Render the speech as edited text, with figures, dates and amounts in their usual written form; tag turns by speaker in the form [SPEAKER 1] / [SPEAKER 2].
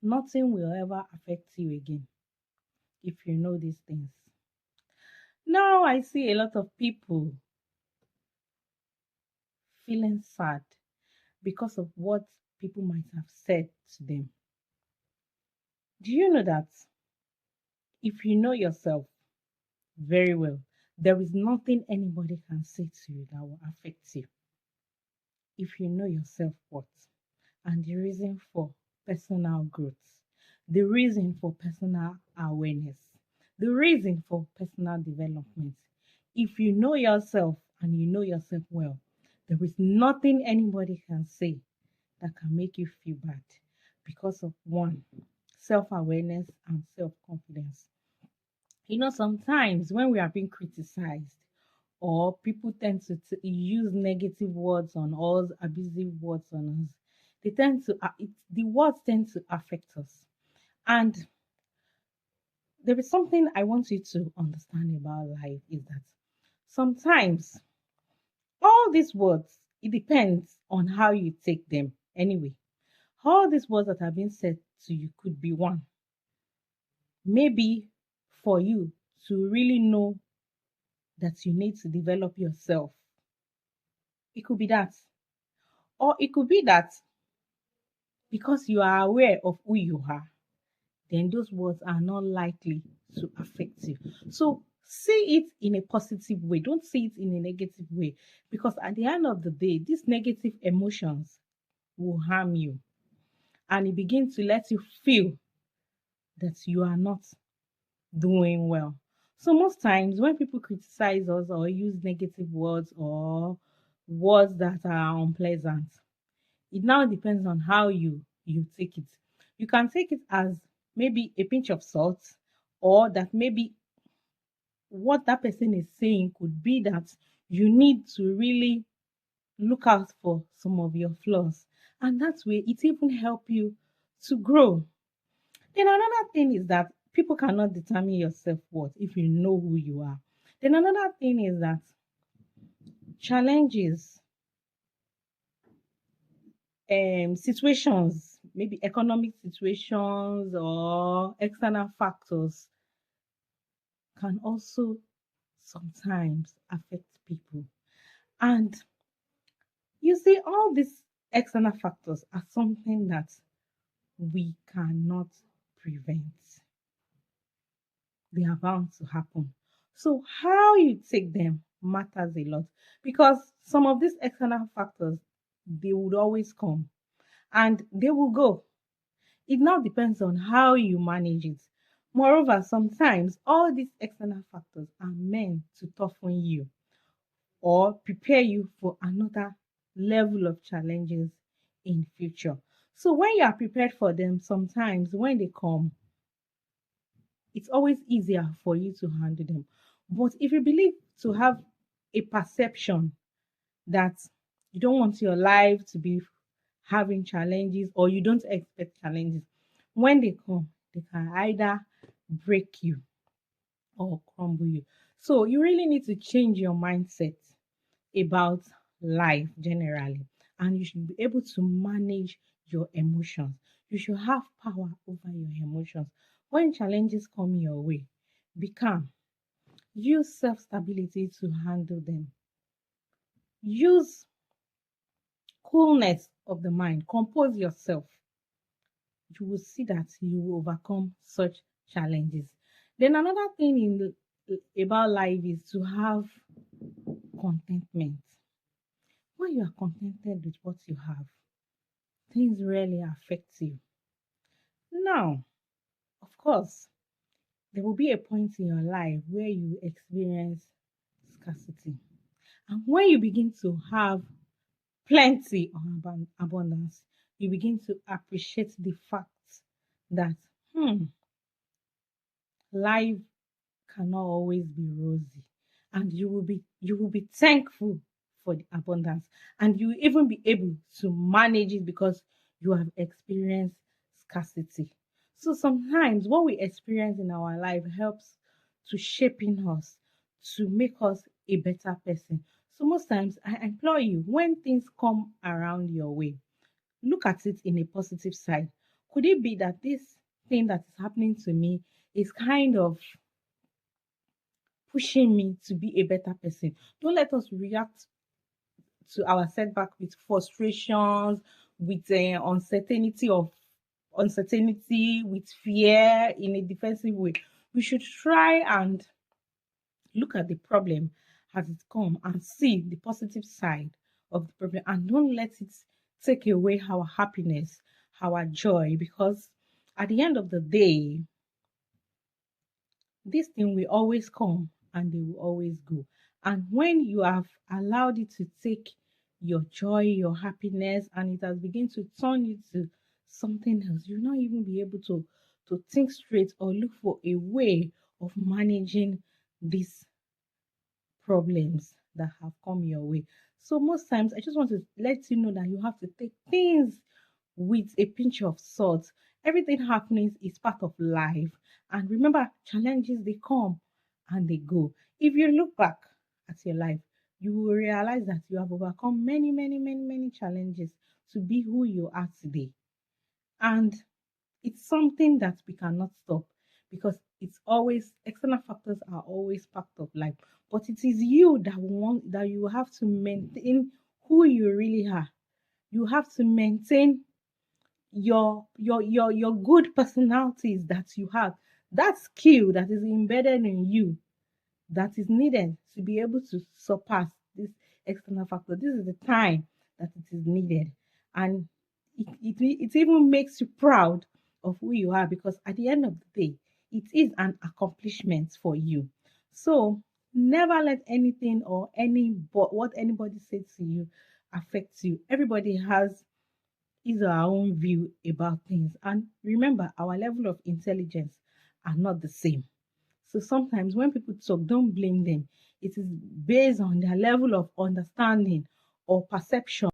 [SPEAKER 1] nothing will ever affect you again if you know these things. Now I see a lot of people feeling sad because of what people might have said to them. Do you know that if you know yourself very well, there is nothing anybody can say to you that will affect you? If you know yourself worth and the reason for personal growth, the reason for personal awareness, the reason for personal development. If you know yourself and you know yourself well, there is nothing anybody can say that can make you feel bad because of one, self awareness and self confidence. Sometimes when we are being criticized, or people tend to use negative words on us, abusive words on us, the words tend to affect us. And there is something I want you to understand about life is that sometimes all these words, it depends on how you take them. Anyway, all these words that are being said to you could be one, maybe for you to really know that you need to develop yourself. It could be that. Or it could be that because you are aware of who you are, then those words are not likely to affect you. So see it in a positive way. Don't see it in a negative way. Because at the end of the day, these negative emotions will harm you. And it begins to let you feel that you are not doing well. So most times when people criticize us or use negative words or words that are unpleasant, it now depends on how you take it. You can take it as maybe a pinch of salt, or that maybe what that person is saying could be that you need to really look out for some of your flaws. And that way it even help you to grow. Then another thing is that people cannot determine your self-worth if you know who you are. Then another thing is that challenges, situations, maybe economic situations or external factors, can also sometimes affect people. And you see, all these external factors are something that we cannot prevent. They are bound to happen. So, how you take them matters a lot, because some of these external factors, they would always come and they will go. It now depends on how you manage it. Moreover, sometimes all these external factors are meant to toughen you or prepare you for another level of challenges in future. So when you are prepared for them, sometimes when they come, it's always easier for you to handle them. But if you believe to have a perception that you don't want your life to be having challenges or you don't expect challenges, when they come, they can either break you or crumble you. So you really need to change your mindset about life generally, and you should be able to manage your emotions. You should have power over your emotions. When challenges come your way, be calm. Use self stability to handle them. Use coolness of the mind. Compose yourself. You will see that you will overcome such challenges. Then another thing about life is to have contentment. When you are contented with what you have, things rarely affect you. Now, of course, there will be a point in your life where you experience scarcity. And when you begin to have plenty or abundance, you begin to appreciate the fact that life cannot always be rosy. And you will be thankful for the abundance. And you will even be able to manage it because you have experienced scarcity. So sometimes what we experience in our life helps to shape in us, to make us a better person. So most times I implore you, when things come around your way, look at it in a positive side. Could it be that this thing that is happening to me is kind of pushing me to be a better person? Don't let us react to our setback with frustrations, with uncertainty, with fear in a defensive way. We should try and look at the problem as it come and see the positive side of the problem, and don't let it take away our happiness, our joy, because at the end of the day, this thing will always come and they will always go. And when you have allowed it to take your joy, your happiness, and it has begun to turn you to something else, you'll not even be able to think straight or look for a way of managing these problems that have come your way. So most times I just want to let you know that you have to take things with a pinch of salt. Everything happening is part of life. And remember, challenges they come and they go. If you look back at your life, you will realize that you have overcome many challenges to be who you are today. And it's something that we cannot stop because it's always external factors are always part of life. But it is you that you have to maintain who you really are. You have to maintain your good personalities that you have, that skill that is embedded in you, that is needed to be able to surpass this external factor. This is the time that it is needed, and it even makes you proud of who you are, because at the end of the day it is an accomplishment for you. So never let anything or what anybody says to you affect you. Everybody has his or our own view about things. And remember, our level of intelligence are not the same. So sometimes when people talk, don't blame them. It is based on their level of understanding or perception